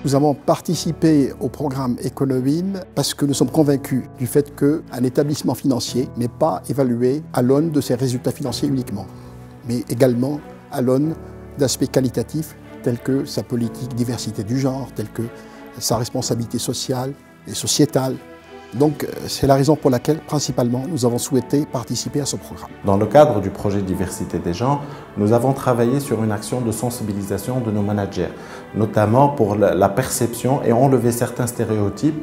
Nous avons participé au programme Econowin parce que nous sommes convaincus du fait qu'un établissement financier n'est pas évalué à l'aune de ses résultats financiers uniquement, mais également à l'aune d'aspects qualitatifs tels que sa politique diversité du genre, tels que sa responsabilité sociale et sociétale. Donc c'est la raison pour laquelle, principalement, nous avons souhaité participer à ce programme. Dans le cadre du projet Diversité des genres, nous avons travaillé sur une action de sensibilisation de nos managers, notamment pour la perception et enlever certains stéréotypes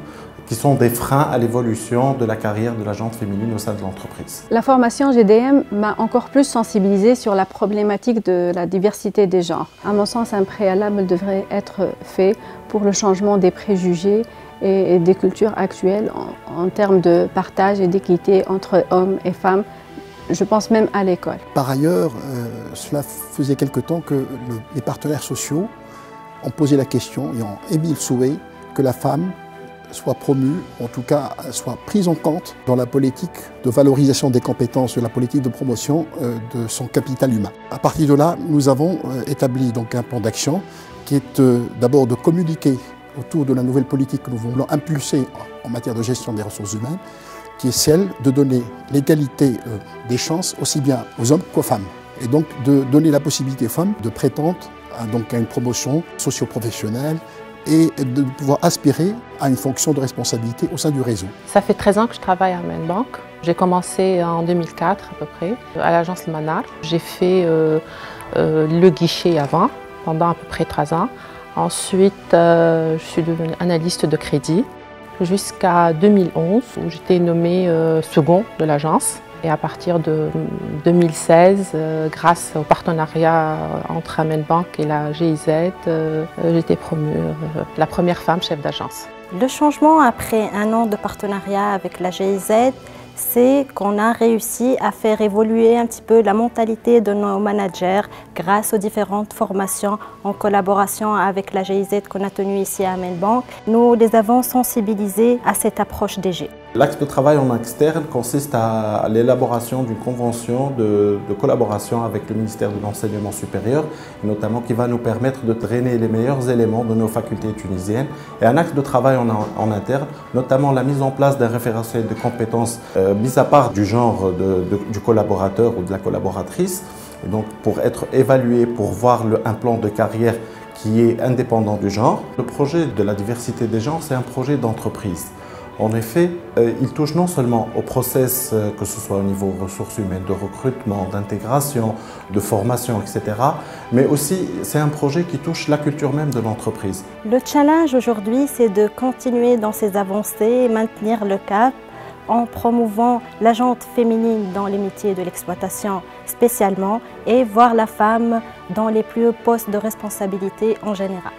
qui sont des freins à l'évolution de la carrière de l'agente féminine au sein de l'entreprise. La formation GDM m'a encore plus sensibilisée sur la problématique de la diversité des genres. À mon sens, un préalable devrait être fait pour le changement des préjugés et des cultures actuelles en termes de partage et d'équité entre hommes et femmes, je pense même à l'école. Par ailleurs, cela faisait quelque temps que les partenaires sociaux ont posé la question et ont émis le souhait que la femme soit promue, en tout cas soit prise en compte dans la politique de valorisation des compétences, de la politique de promotion de son capital humain. À partir de là, nous avons établi donc un plan d'action qui est d'abord de communiquer autour de la nouvelle politique que nous voulons impulser en matière de gestion des ressources humaines, qui est celle de donner l'égalité des chances aussi bien aux hommes qu'aux femmes. Et donc de donner la possibilité aux femmes de prétendre à une promotion socio-professionnelle et de pouvoir aspirer à une fonction de responsabilité au sein du réseau. Ça fait 13 ans que je travaille à Amen Bank. J'ai commencé en 2004 à peu près, à l'agence Le Manar. J'ai fait le guichet avant, pendant à peu près 3 ans. Ensuite, je suis devenue analyste de crédit jusqu'à 2011 où j'étais nommée second de l'agence. Et à partir de 2016, grâce au partenariat entre Amen Bank et la GIZ, j'ai été promue la première femme chef d'agence. Le changement après un an de partenariat avec la GIZ, c'est qu'on a réussi à faire évoluer un petit peu la mentalité de nos managers grâce aux différentes formations en collaboration avec la GIZ qu'on a tenue ici à Amen Bank. Nous les avons sensibilisés à cette approche DG. L'axe de travail en externe consiste à l'élaboration d'une convention de collaboration avec le ministère de l'Enseignement supérieur, notamment qui va nous permettre de drainer les meilleurs éléments de nos facultés tunisiennes. Et un axe de travail en interne, notamment la mise en place d'un référentiel de compétences mis à part du genre du collaborateur ou de la collaboratrice, et donc pour être évalué, pour voir un plan de carrière qui est indépendant du genre. Le projet de la diversité des genres, c'est un projet d'entreprise. En effet, il touche non seulement au process, que ce soit au niveau ressources humaines, de recrutement, d'intégration, de formation, etc. Mais aussi, c'est un projet qui touche la culture même de l'entreprise. Le challenge aujourd'hui, c'est de continuer dans ces avancées et maintenir le cap en promouvant l'agente féminine dans les métiers de l'exploitation spécialement et voir la femme dans les plus hauts postes de responsabilité en général.